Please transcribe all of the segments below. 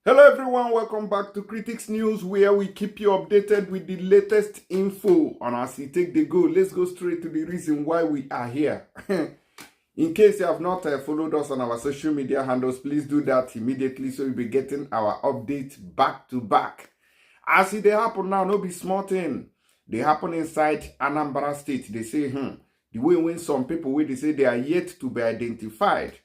Hello everyone, welcome back to Critics News, where we keep you updated with the latest info on as we take the go. Let's go straight to the reason why we are here. In case you have not followed us on our social media handles, please do that immediately so you'll be getting our updates back to back. As they happen now, no be small thing. They happen inside Anambra State. They say, the way when some people they say they are yet to be identified.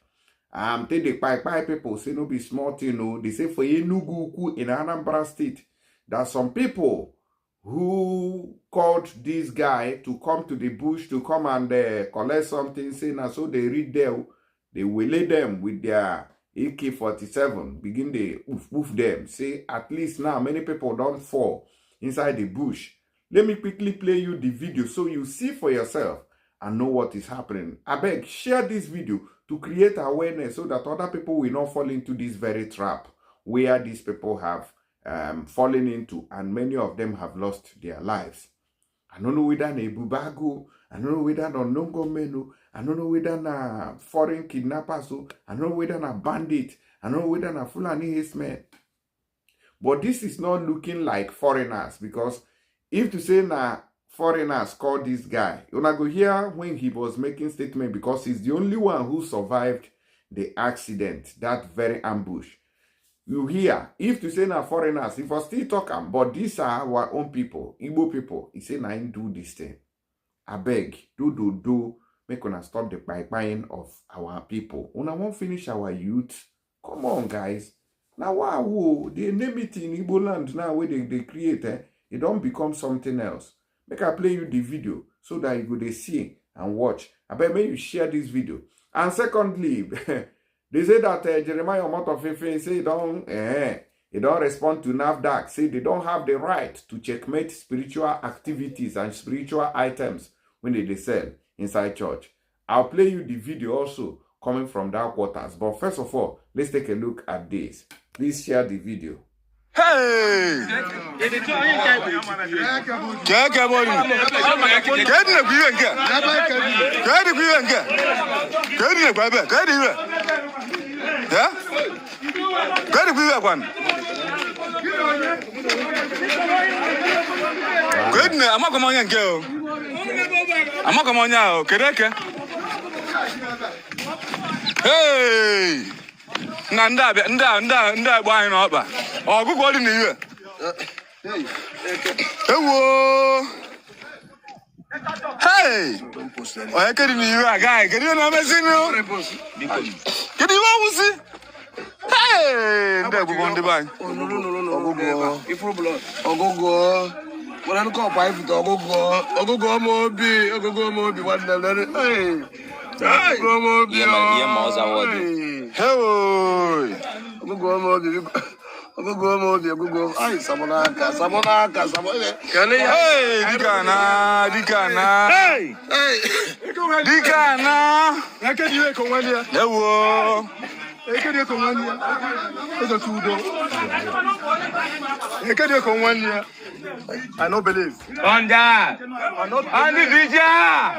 Take the Pai people say no be small thing, no. They say for Enugu in Anambra State, there are some people who called this guy to come to the bush to come and collect something, saying so they read there, they waylay them with their AK-47, begin they woof them. Say at least now many people don't fall inside the bush. Let me quickly play you the video so you see for yourself and know what is happening. I beg, share this video to create awareness so that other people will not fall into this very trap where these people have fallen into, and many of them have lost their lives. I don't know whether na Bubago, I don't know whether na Gunmen, I don't know whether na foreign kidnappers, I don't know whether na bandit, I don't know whether na Fulani herdsmen. But this is not looking like foreigners, because if to say na foreigners called this guy, you're not going to hear when he was making statement, because he's the only one who survived the accident, that very ambush. You hear, if to say na foreigners, if I still talking, but these are our own people, Igbo people, he say na him do this thing. I beg, do, make una stop the pie of our people. Una won't finish our youth. Come on, guys. Now, wow, they name it in Igbo land now where they create, it don't become something else. Make I play you the video so that you go see and watch. I bet may you share this video. And secondly, they say that Jeremiah Omotofufeyin say they don't respond to NAFDAC. Say they don't have the right to checkmate spiritual activities and spiritual items when they sell inside church. I'll play you the video also coming from that quarters. But first of all, let's take a look at this. Please share the video. Hey! Nanda buying up. Oh, good God in the year. Hey! I can't even hear a guy. Can you know me? Can you almost see? Hey! That will go on the bank. Oh, no. If you blood, go. When I call pipe, go more be, one day. Hey! I don't believe. I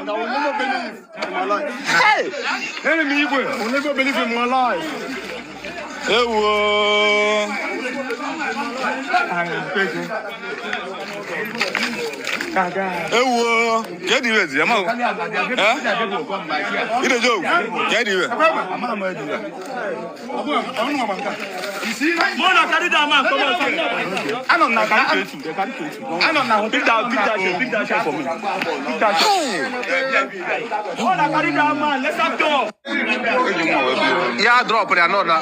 will never believe in my life. Hey! Enemy, I will never believe in my life. Get the rest. I'm out. It's a joke. Get the rest. You see? Mona carry that man. I don't know. I don't know. Pick that shot for me. Pick that shot. Mona carry that man. Let's have to. Yeah, drop it. I know that.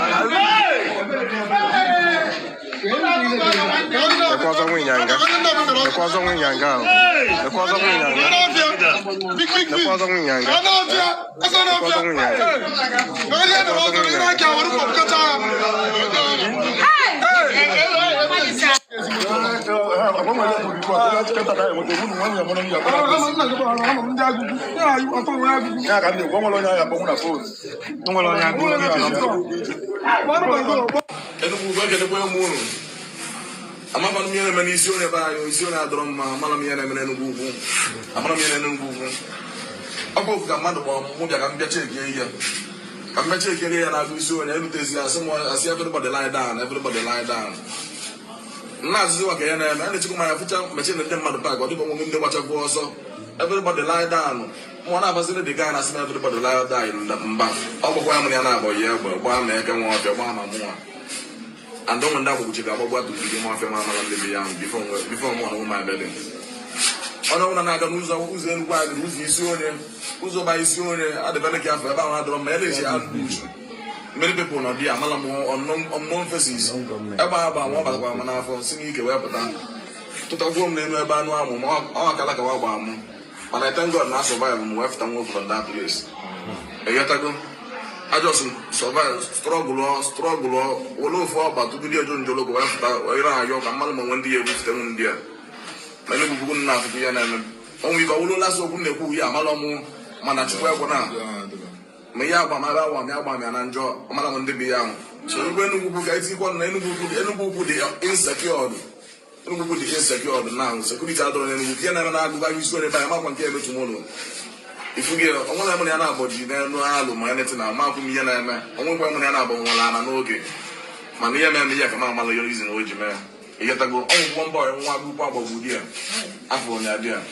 Amama miena manisione ba isione adrom mama miena menenu gugu amama miena nenu gugu ago ga madu ba mu bia ga mbia cheke iya I'm not checking here and I'll be showing everything. I see everybody lie down, everybody lie down. Nazi again, and I took my machine and them at the back, or even when they watch a go so. Everybody lie down. One of us in the guy and I see everybody lie down in the back. All the women and I boy, yeah, but one make and one of more. And don't know what you got what to do more for my young before one of my bedding. I don't know who's in white, who's who's by at the very careful about our marriage and many people not there, unknown faces. About one for singing a weapon. To the woman named Banu, all Kalaka. And I thank God not survive and left and move from that place. A year ago, I just survived, struggle, all over about to be a John Jolo after York and Malmo 1 year with them there. Many people wouldn't have to be an enemy. Only got all last of whom they put Yamalamu, Manachua. Mayaba, Mayaba, and Anjo, Malam de Biam. So when we get equal, any put the insecure. Any put the insecure now. Security out and we can never go story by Malcolm Cable tomorrow. If we get one money on our body, then no album, anything, Malcolm Yana, only one money on our bone, and okay. Mania man, the Yakamala using which man. You get to go one boy and one group of Budia. I found the idea.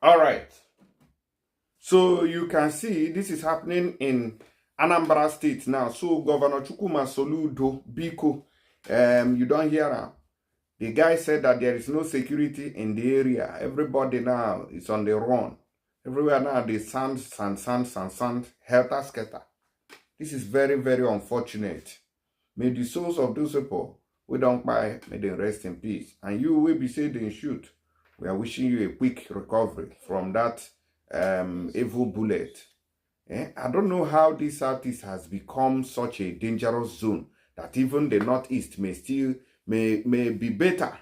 All right. So you can see this is happening in Anambra State now. So Governor Chukuma Soludo Biko, you don't hear him. The guy said that there is no security in the area. Everybody now is on the run. Everywhere now they sand, helter skelter. This is very, very unfortunate. May the souls of those people we don't buy, may they rest in peace. And you will be saying they shoot. We are wishing you a quick recovery from that evil bullet. I don't know how this Southeast has become such a dangerous zone that even the Northeast may be better.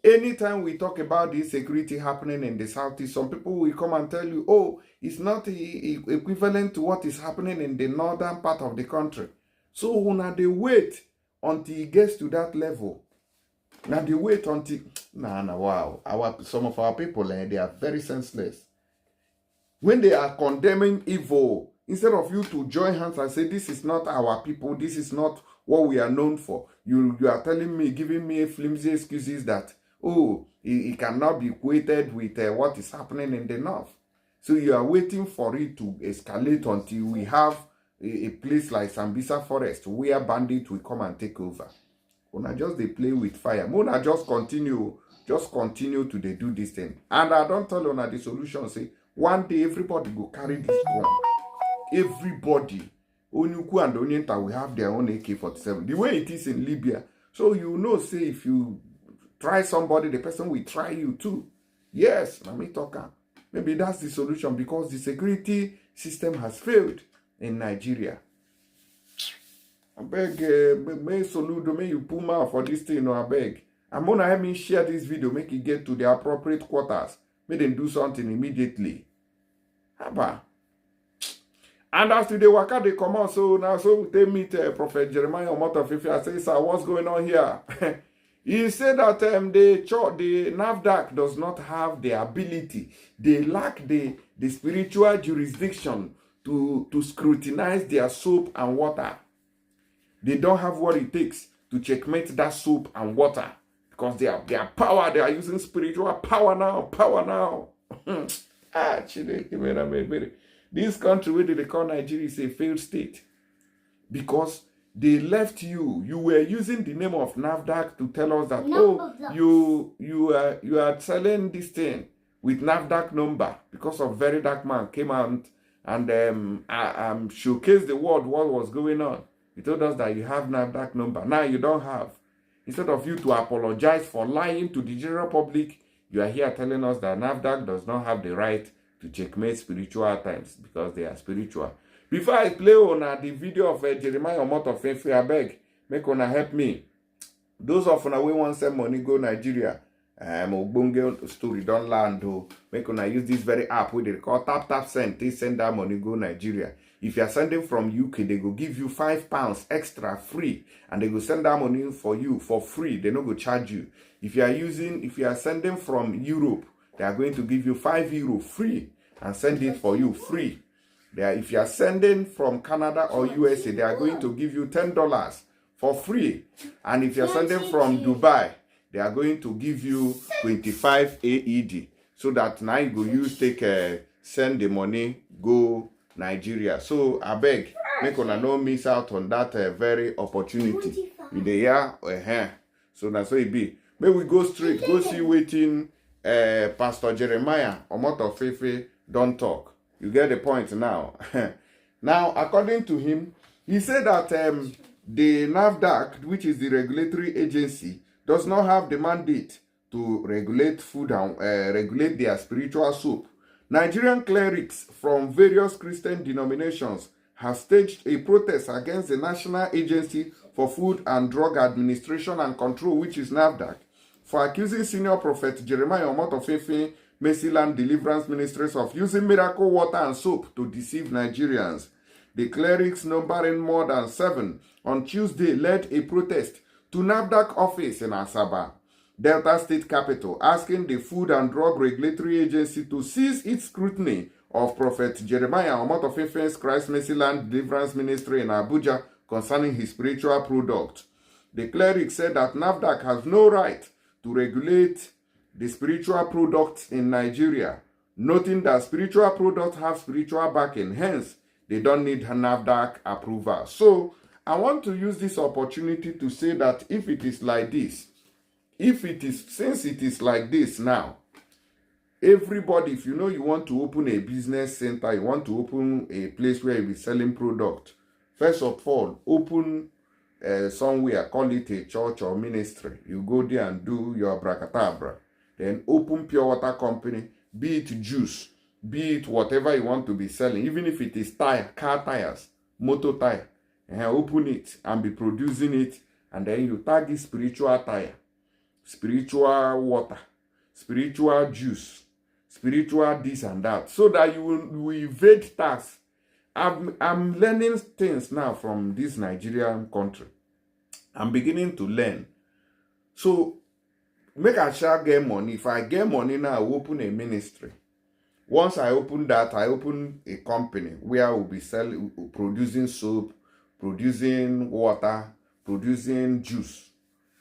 Anytime we talk about this security happening in the Southeast, some people will come and tell you, oh, it's not equivalent to what is happening in the northern part of the country. So when they wait until it gets to that level, now they wait until wow. Some of our people, they are very senseless. When they are condemning evil, instead of you to join hands and say, this is not our people, this is not what we are known for, you are telling me, giving me flimsy excuses that, oh, it cannot be equated with what is happening in the north. So you are waiting for it to escalate until we have a place like Sambisa Forest where bandits will come and take over. Una just they play with fire. Una just continue to they do this thing. And I don't tell Una the solution. Say one day everybody go carry this gun. Everybody, Onyuku and Onyenta will have their own AK-47. The way it is in Libya. So you know, say if you try somebody, the person will try you too. Yes, let me talk. Maybe that's the solution because the security system has failed in Nigeria. I beg, may Soludo, may you pull out for this thing, I beg. I'm gonna have me share this video, make it get to the appropriate quarters. Make them do something immediately. Haba. And as today, Waka, they come out, so now, so they meet Prophet Jeremiah Omotofufeyin. I say, sir, what's going on here? He said that the NAFDAC does not have the ability. They lack the spiritual jurisdiction to scrutinize their soap and water. They don't have what it takes to checkmate that soap and water because they are power. They are using spiritual power now. Actually, this country where they call Nigeria is a failed state because they left you. You were using the name of NAFDAC to tell us that you are selling this thing with NAFDAC number because of Very Dark Man came out and showcased the world what was going on. He told us that you have NAFDAC number. Now you don't have. Instead of you to apologize for lying to the general public, you are here telling us that NAFDAC does not have the right to checkmate spiritual times because they are spiritual. Before I play on the video of Jeremiah Omotofufeyin, I beg, make una help me. Those of una we want send money go Nigeria, Ogbonge story don't land. Make una use this very app we they call tap send. They send that money go Nigeria. If you are sending from UK, they go give you £5 extra free, and they go send that money for you for free. They no go charge you. If you are sending from Europe, they are going to give you €5 free and send it for you free. If you are sending from Canada or USA, they are going to give you $10 for free. And if you are sending from Dubai, they are going to give you 25 AED. So that now you go use send the money, go Nigeria. So I beg, make una no miss out on that very opportunity. In the year, so that's what it be. May we go straight, go see waiting Pastor Jeremiah Omotofufeyin don't talk. You get the point now. Now, according to him, he said that the NAFDAC, which is the regulatory agency, does not have the mandate to regulate food and regulate their spiritual soup. Nigerian clerics from various Christian denominations have staged a protest against the National Agency for Food and Drug Administration and Control, which is NAFDAC, for accusing senior prophet Jeremiah Omotofufeyin Mercyland Deliverance Ministries of using miracle water and soap to deceive Nigerians. The clerics, numbering more than 7, on Tuesday led a protest to NAFDAC office in Asaba, Delta State capital, asking the Food and Drug Regulatory Agency to cease its scrutiny of Prophet Jeremiah Omotofufeyin's Christ Mercyland Deliverance Ministry in Abuja concerning his spiritual product. The cleric said that NAFDAC has no right to regulate the spiritual products in Nigeria, noting that spiritual products have spiritual backing, hence they don't need NAFDAC approval. So I want to use this opportunity to say that if it is like this, since it is like this now, everybody, if you know you want to open a business center, you want to open a place where you'll be selling product, first of all, open somewhere, call it a church or ministry. You go there and do your abracadabra. Then open pure water company, be it juice, be it whatever you want to be selling, even if it is tire, car tires, motor tire. And open it and be producing it, and then you tag it spiritual tire, spiritual water, spiritual juice, spiritual this and that, so that you will evade tax. I'm learning things now from this Nigerian country. I'm beginning to learn. So make a shall get money. If I get money now, I open a ministry. Once I open that, I open a company where we'll be selling, producing soap, producing water, producing juice.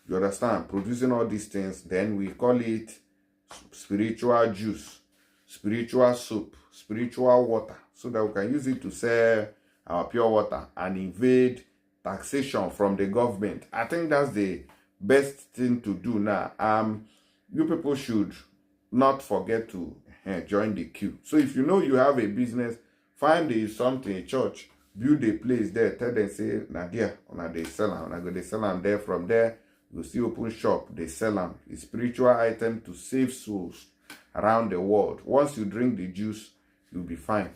You understand? Producing all these things. Then we call it spiritual juice, spiritual soap, spiritual water, so that we can use it to sell our pure water and evade taxation from the government. I think that's the best thing to do now. You people should not forget to join the queue. So if you know you have a business, find something, a church, build a place there, tell them, say, Nadia, they sell them, they sell them there. From there, you see open shop, they sell them. A spiritual item to save souls around the world. Once you drink the juice, you'll be fine.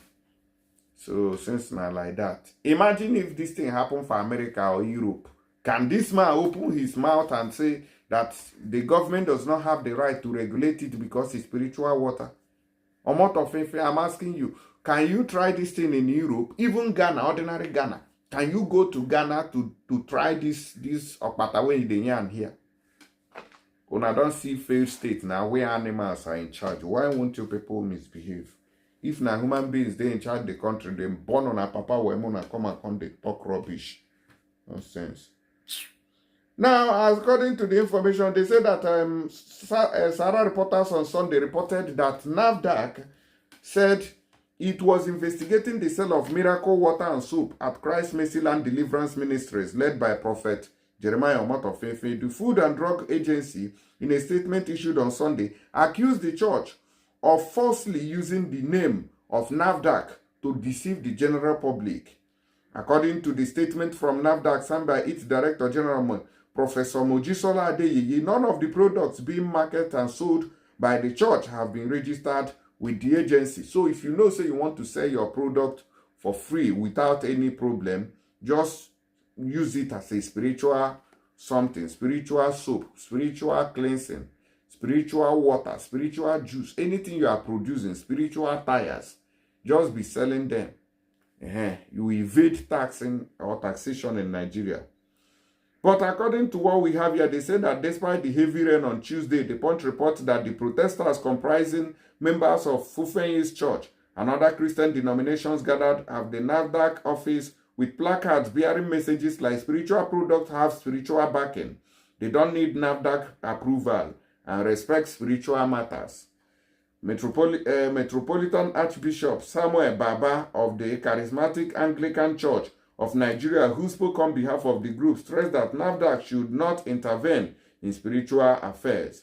So since not like that, imagine if this thing happened for America or Europe. Can this man open his mouth and say that the government does not have the right to regulate it because it's spiritual water? Omotofufeyin, I'm asking you, can you try this thing in Europe? Even Ghana, ordinary Ghana. Can you go to Ghana to try this Okpatawe Idenyan here? When I don't see failed state now where animals are in charge, why won't you people misbehave? If now human beings they in charge of the country, they born on a papa where come and come they talk rubbish. Nonsense. Now, according to the information, they say that Sarah reporters on Sunday reported that NAFDAC said it was investigating the sale of miracle water and soap at Christ Mercyland Deliverance Ministries led by Prophet Jeremiah Omotofufeyin. The Food and Drug Agency, in a statement issued on Sunday, accused the church of falsely using the name of NAFDAC to deceive the general public. According to the statement from NAFDAC signed by its Director General, Professor Mojisola Adeyeye, none of the products being marketed and sold by the church have been registered with the agency. So if you know, say you want to sell your product for free without any problem, just use it as a spiritual something, spiritual soap, spiritual cleansing, spiritual water, spiritual juice, anything you are producing, spiritual tires, just be selling them. You evade taxing or taxation in Nigeria. But according to what we have here, they say that despite the heavy rain on Tuesday, the Punch reports that the protesters comprising members of Fufeyin's church and other Christian denominations gathered at the NAFDAC office with placards bearing messages like spiritual products have spiritual backing. They don't need NAFDAC approval and respect spiritual matters. Metropolitan Archbishop Samuel Baba of the Charismatic Anglican Church of Nigeria, who spoke on behalf of the group, stressed that NAFDAC should not intervene in spiritual affairs.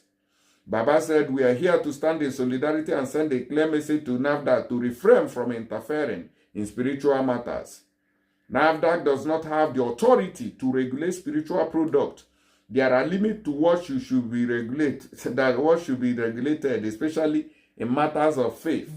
Baba said, "We are here to stand in solidarity and send a clear message to NAFDAC to refrain from interfering in spiritual matters. NAFDAC does not have the authority to regulate spiritual products. There are limits to what should be regulated, especially in matters of faith."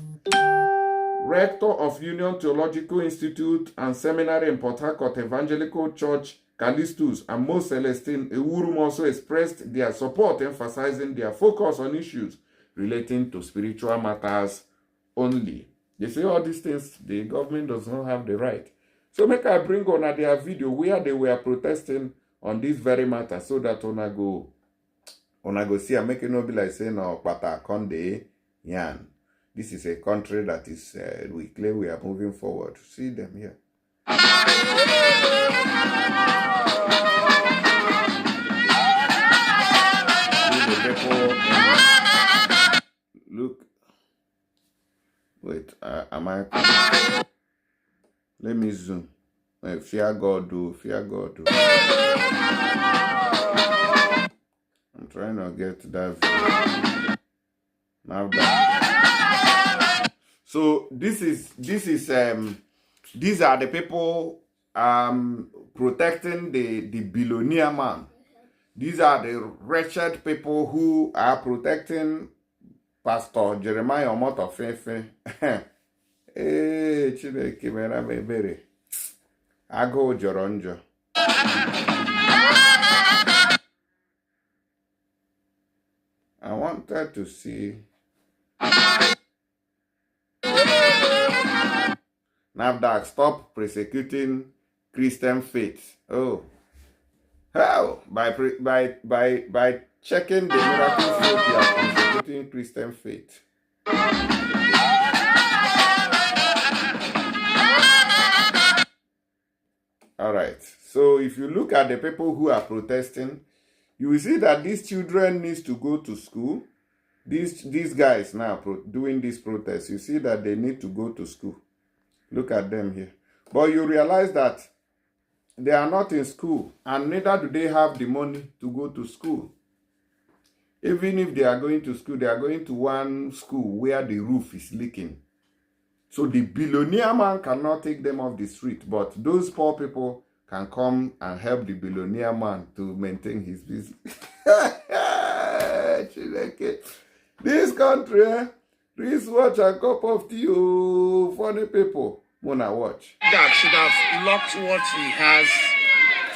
Rector of Union Theological Institute and Seminary in Port Harcourt Evangelical Church, Callistus and Most Celestine Ewurum also expressed their support, emphasizing their focus on issues relating to spiritual matters only. They say all these things, the government does not have the right. So make I bring on their video where they were protesting on this very matter so that ona go see and make it not be like saying, "No, Pata Konde Yan." This is a country that is, we claim we are moving forward. See them here. Look. Wait, am I? Let me zoom. Fear God, do. Fear God, do. I'm trying to get that video. Now that. So these are the people protecting the billionaire man. These are the wretched people who are protecting Pastor Jeremiah Omotofufeyin. Hey, Chineke mera mebere. Ago joronjo. I wanted to see. NAFDAC, stop persecuting Christian faith. Oh, how? By checking the miracle faith, they are persecuting Christian faith. All right. So if you look at the people who are protesting, you will see that these children need to go to school. These guys now doing this protest, you see that they need to go to school. Look at them here. But you realize that they are not in school, and neither do they have the money to go to school. Even if they are going to school, they are going to one school where the roof is leaking. So the billionaire man cannot take them off the street, but those poor people can come and help the billionaire man to maintain his business. This country, please watch a cup of tea, oh, funny people. Wanna watch. That should have locked what he has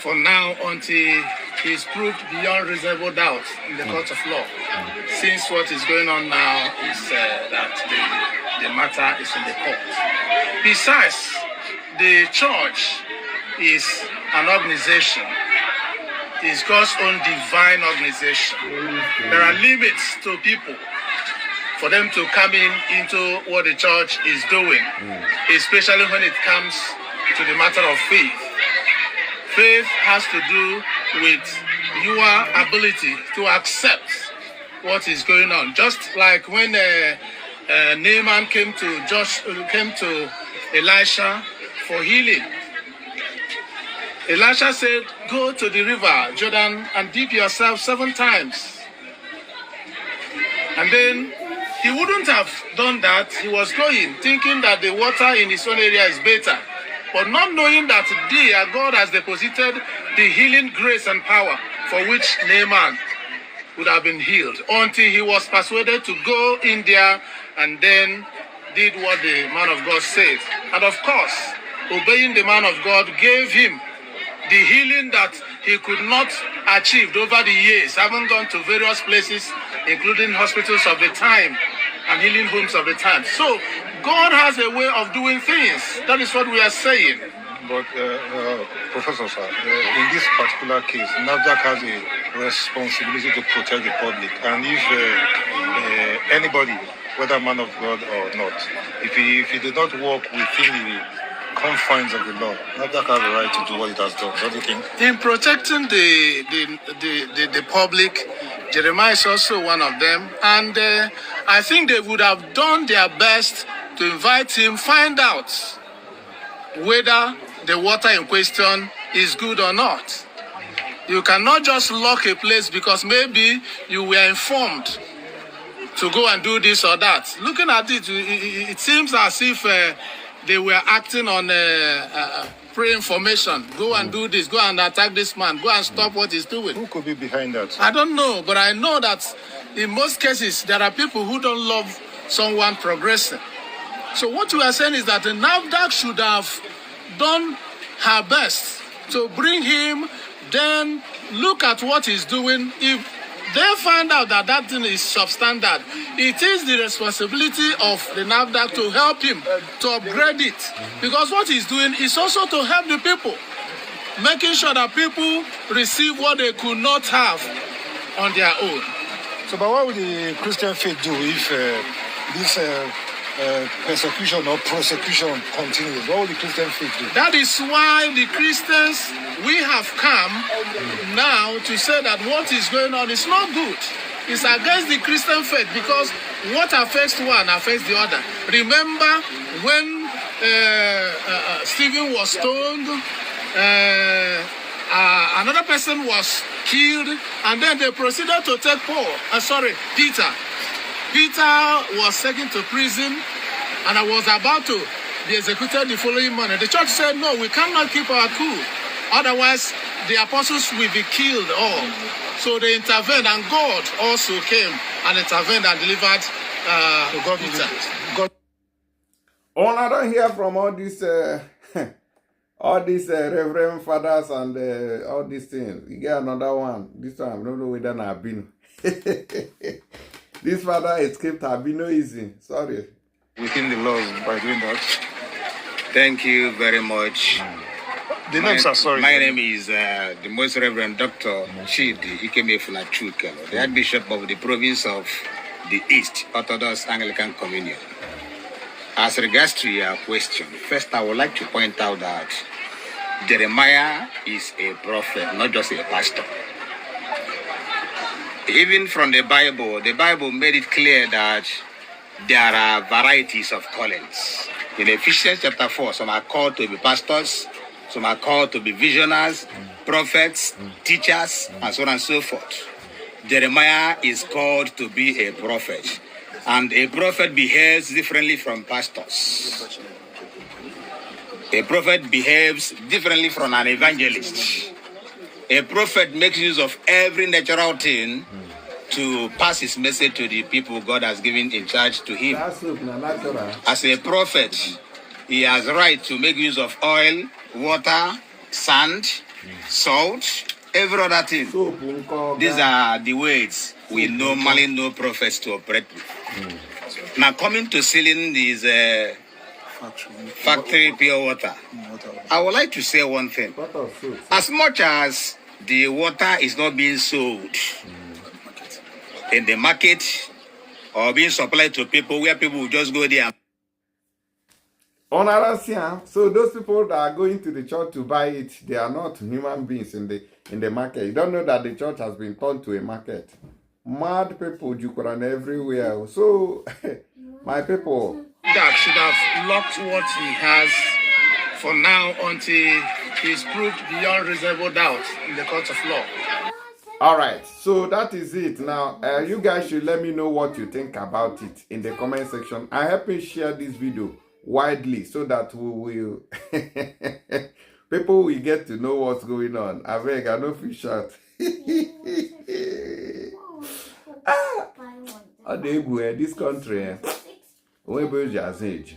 for now until he's proved beyond reasonable doubt in the court of law. Since what is going on now is that the matter is in the court. Besides, the church is an organization. It's God's own divine organization. There are limits to people for them to come into what the church is doing, especially when it comes to the matter of faith. Faith has to do with your ability to accept what is going on. Just like when Naaman came to Elisha for healing. Elisha said, "Go to the river Jordan and dip yourself 7 times." And then he wouldn't have done that. He was going, thinking that the water in his own area is better, but not knowing that there God has deposited the healing grace and power for which Naaman would have been healed, until he was persuaded to go in there and then did what the man of God said. And of course, obeying the man of God gave him the healing that he could not achieve over the years, having gone to various places, including hospitals of the time and healing homes of the time. So God has a way of doing things. That is what we are saying. But, Professor, sir, in this particular case, NAFDAC has a responsibility to protect the public. And if anybody, whether man of God or not, if he did not work within the confines of the law, NAFDAC has the right to do what it has done. Don't you think? In protecting the public, Jeremiah is also one of them. And I think they would have done their best to invite him, find out whether the water in question is good or not. You cannot just lock a place because maybe you were informed to go and do this or that. Looking at it, it seems as if they were acting on pre-information. Go and do this, go and attack this man, go and stop what he's doing. Who could be behind that? I don't know, but I know that in most cases, there are people who don't love someone progressing. So what we are saying is that the NAFDAC should have done her best to bring him, then look at what he's doing. If they find out that that thing is substandard, it is the responsibility of the NAFDAC to help him to upgrade it. Because what he's doing is also to help the people, making sure that people receive what they could not have on their own. So, but what would the Christian faith do if this persecution or prosecution continues? What would the Christian faith do? That is why the Christians, we have come now to say that what is going on is not good. It's against the Christian faith because what affects one affects the other. Remember when Stephen was stoned, another person was killed, and then they proceeded to take Peter. Peter was taken to prison and I was about to be executed the following morning. The church said, no, we cannot keep our cool. Otherwise, the apostles will be killed all. So they intervened, and God also came and intervened and delivered Peter. I don't hear from all these reverend fathers and all these things. You get another one. This one, I don't know whether I've been. This father escaped albino easy. Sorry. Within the laws by doing that. Thank you very much. The names are sorry. My name is the Most Reverend Dr. Chidi Ikemefuna Chukelo, the Archbishop of the province of the East Orthodox Anglican Communion. As regards to your question, first I would like to point out that Jeremiah is a prophet, not just a pastor. Even from the Bible made it clear that there are varieties of callings. In Ephesians chapter 4, some are called to be pastors, some are called to be visionaries, prophets, teachers, and so on and so forth. Jeremiah is called to be a prophet. And a prophet behaves differently from pastors. A prophet behaves differently from an evangelist. A prophet makes use of every natural thing to pass his message to the people God has given in charge to him. As a prophet, he has right to make use of oil, water, sand, salt, every other thing. These are the ways we normally know prophets to operate with. Now coming to selling these factory pure water, I would like to say one thing. As much as the water is not being sold in the market or being supplied to people where people will just go there. So those people that are going to the church to buy it, they are not human beings in the market. You don't know that the church has been turned to a market. Mad people, Jukuran everywhere. So, my people, that should have locked what he has for now until he's proved beyond reasonable doubt in the court of law. All right, so that is it. Now, you guys should let me know what you think about it in the comment section. I help me share this video widely so that we will people will get to know what's going on. I beg, I know fish out. This country, where age.